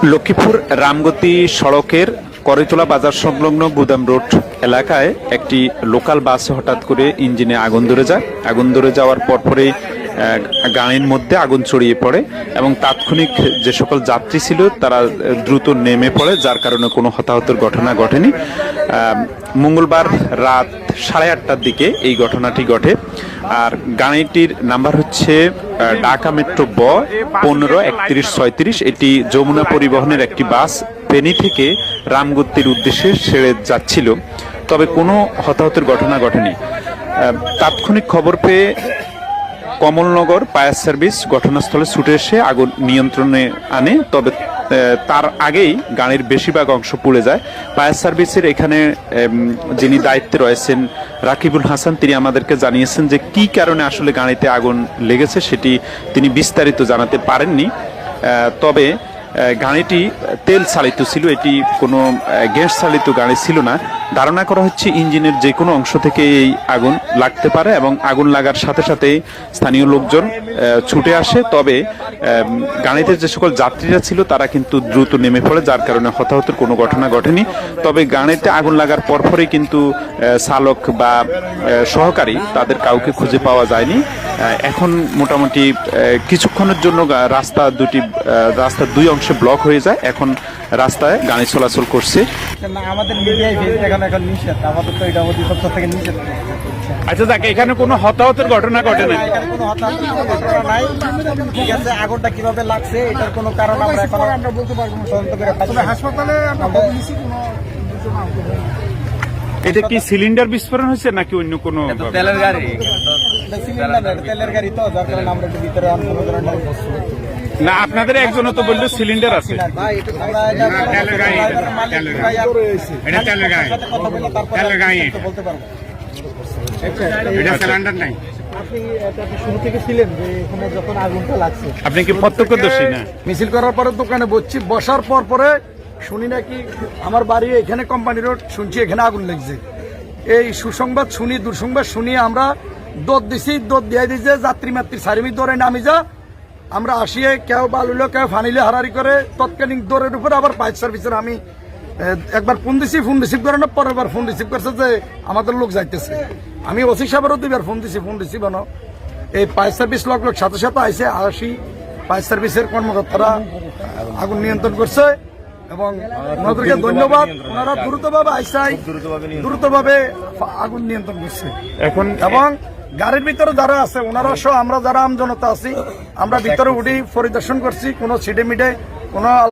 লক্ষ্মীপুর রামগতি সড়কের করিতলা বাজার সংলগ্ন গুদাম রোড এলাকায় একটি লোকাল বাসে হঠাৎ করে ইঞ্জিনে আগুন ধরে যায়। আগুন ধরে যাওয়ার পরপরেই গাড়ির মধ্যে আগুন ছড়িয়ে পড়ে এবং তাৎক্ষণিক যে সকল যাত্রী ছিল তারা দ্রুত নেমে পড়ে, যার কারণে কোনো হতাহতের ঘটনা ঘটেনি। মঙ্গলবার রাত 8:30টার দিকে এই ঘটনাটি ঘটে। আর গাড়িটির নাম্বার হচ্ছে ঢাকা মেট্রো ব 153136। এটি যমুনা পরিবহনের একটি বাস ফেনী থেকে রামগতির উদ্দেশ্যে ছেড়ে যাচ্ছিল, তবে কোনো হতাহতের ঘটনা ঘটেনি। তাৎক্ষণিক খবর পেয়ে কমলনগর ফায়ার সার্ভিস ঘটনাস্থলে ছুটে এসে আগুন নিয়ন্ত্রণে আনে, তবে তার আগেই গাড়ির বেশিরভাগ অংশ পুড়ে যায়। ফায়ার সার্ভিসের এখানে যিনি দায়িত্বে রয়েছেন রাকিবুল হাসান, তিনি আমাদেরকে জানিয়েছেন যে কি কারণে আসলে গাড়িতে আগুন লেগেছে সেটি তিনি বিস্তারিত জানাতে পারেননি। তবে গাড়িটি তেল চালিত ছিল, এটি কোনো গ্যাস চালিত গাড়ি ছিল না। ধারণা করা হচ্ছে ইঞ্জিনের যে কোনো অংশ থেকে এই আগুন লাগতে পারে এবং আগুন লাগার সাথে সাথে স্থানীয় লোকজন ছুটে আসে। তবে গাড়িতে যে সকল যাত্রীরা ছিল তারা কিন্তু দ্রুত নেমে পড়ে, যার কারণে হতাহতের কোনো ঘটনা ঘটেনি। তবে গাড়িতে আগুন লাগার পরপরই কিন্তু চালক বা সহকারী তাদের কাউকে খুঁজে পাওয়া যায়নি। এখন মোটামুটি কিছুক্ষণের জন্য রাস্তার দুই অংশে ব্লক হয়ে যায়। এখন রাস্তায় গাড়ি চলাচল করছে। আচ্ছা যাক, এখানে কোনো হতাহতের ঘটনা ঘটে না। আগুনটা কিভাবে লাগছে এটার কোনো কারণ আমরা বলতে পারবো না। হাসপাতালে এটা কি সিলিন্ডার বিস্ফোরণ হয়েছে নাকি অন্য কোনো তেলের গাড়ি? তেলের গাড়ি তো, যার কারণে আমরা ভিতরে না, আপনাদের একজনও তো বললো সিলিন্ডার আছে। বলতে পারবো নাই। শুরু থেকে ছিলেন যে এখানে যখন আগুনটা লাগছে? আপনি কি প্রত্যক্ষদর্শী? না, মিছিল করার পরে দোকানে বসার পরে শুনি নাকি আমার বাড়ি এখানে কোম্পানি রোড, শুনছি এখানে আগুন লাগছে। এই সুসংবাদ শুনি, দুঃসংবাদ শুনি আমরা দৌড় দিয়ে দিয়েছে যাত্রী মাত্রী সারিমি দৌড়ে নামি যা। আমরা আসিয়ে কেউ বালুলো কেউ ফানিলে হারারি করে তৎকালীন দৌড়ের উপরে আবার ফায়ার সার্ভিসের আমি একবার ফোন রিসিভ করে না, পরের বার ফোন রিসিভ করছে যে আমাদের লোক যাইতেছে। আমি ওসি সাহেবেরও দুইবার ফোন দিছি বানো। এই ফায়ার সার্ভিস লোক সাথে সাথে আইসে আসি, ফায়ার সার্ভিসের কর্মকর্তারা আগুন নিয়ন্ত্রণ করছে এবং ওনাদেরকে ধন্যবাদ। ওনারা দ্রুতভাবে আগুন নিয়ন্ত্রণ করছে এখন। এবং গাড়ির ভিতরে যারা আছে ওনারা সহ আমরা যারা আমজনতা আছি আমরা ভিতরে উঠি পরিদর্শন করছি, কোনো ছিটে মিটে কোনো